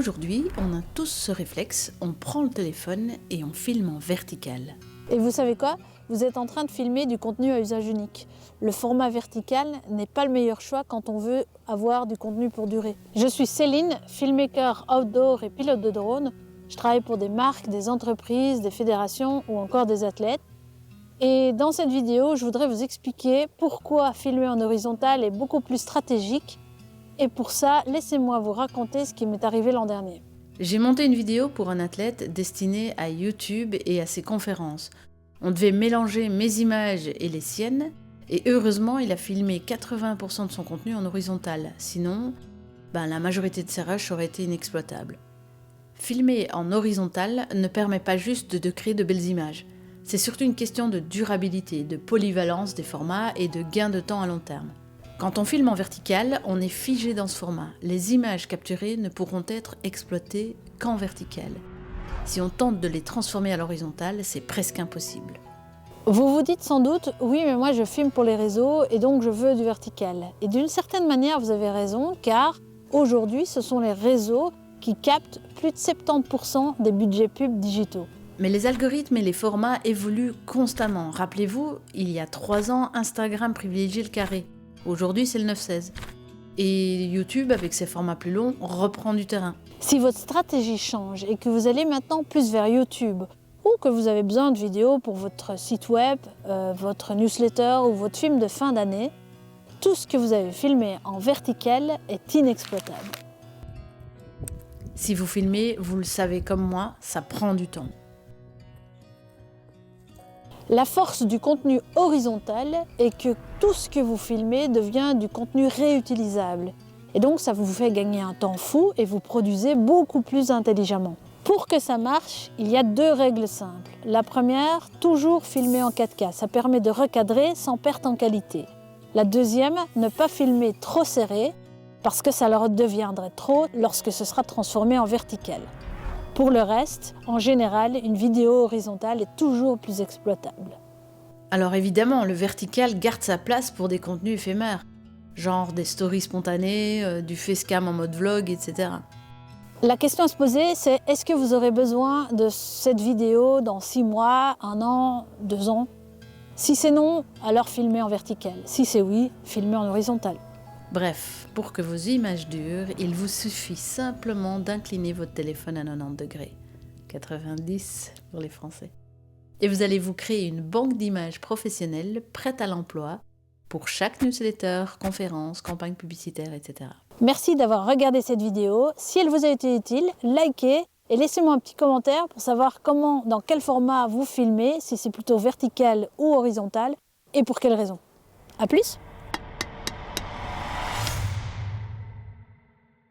Aujourd'hui, on a tous ce réflexe, on prend le téléphone et on filme en vertical. Et vous savez quoi? Vous êtes en train de filmer du contenu à usage unique. Le format vertical n'est pas le meilleur choix quand on veut avoir du contenu pour durer. Je suis Céline, filmmaker outdoor et pilote de drone. Je travaille pour des marques, des entreprises, des fédérations ou encore des athlètes. Et dans cette vidéo, je voudrais vous expliquer pourquoi filmer en horizontal est beaucoup plus stratégique. Et pour ça, laissez-moi vous raconter ce qui m'est arrivé l'an dernier. J'ai monté une vidéo pour un athlète destinée à YouTube et à ses conférences. On devait mélanger mes images et les siennes, et heureusement, il a filmé 80% de son contenu en horizontal. Sinon, la majorité de ses rushs auraient été inexploitables. Filmer en horizontal ne permet pas juste de créer de belles images. C'est surtout une question de durabilité, de polyvalence des formats et de gain de temps à long terme. Quand on filme en vertical, on est figé dans ce format. Les images capturées ne pourront être exploitées qu'en vertical. Si on tente de les transformer à l'horizontale, c'est presque impossible. Vous vous dites sans doute, oui mais moi je filme pour les réseaux et donc je veux du vertical. Et d'une certaine manière vous avez raison, car aujourd'hui ce sont les réseaux qui captent plus de 70% des budgets pubs digitaux. Mais les algorithmes et les formats évoluent constamment. Rappelez-vous, il y a 3 ans, Instagram privilégiait le carré. Aujourd'hui, c'est le 9/16. Et YouTube, avec ses formats plus longs, reprend du terrain. Si votre stratégie change et que vous allez maintenant plus vers YouTube, ou que vous avez besoin de vidéos pour votre site web, votre newsletter ou votre film de fin d'année, tout ce que vous avez filmé en vertical est inexploitable. Si vous filmez, vous le savez comme moi, ça prend du temps. La force du contenu horizontal est que tout ce que vous filmez devient du contenu réutilisable. Et donc ça vous fait gagner un temps fou et vous produisez beaucoup plus intelligemment. Pour que ça marche, il y a 2 règles simples. La première, toujours filmer en 4K. Ça permet de recadrer sans perte en qualité. La deuxième, ne pas filmer trop serré parce que ça leur deviendrait trop lorsque ce sera transformé en vertical. Pour le reste, en général, une vidéo horizontale est toujours plus exploitable. Alors évidemment, le vertical garde sa place pour des contenus éphémères, genre des stories spontanées, du facecam en mode vlog, etc. La question à se poser, c'est est-ce que vous aurez besoin de cette vidéo dans 6 mois, 1 an, 2 ans? Si c'est non, alors filmez en vertical. Si c'est oui, filmez en horizontal. Bref, pour que vos images durent, il vous suffit simplement d'incliner votre téléphone à 90 degrés. 90 pour les Français. Et vous allez vous créer une banque d'images professionnelles prête à l'emploi pour chaque newsletter, conférence, campagne publicitaire, etc. Merci d'avoir regardé cette vidéo. Si elle vous a été utile, likez et laissez-moi un petit commentaire pour savoir comment, dans quel format vous filmez, si c'est plutôt vertical ou horizontal et pour quelles raisons. À plus!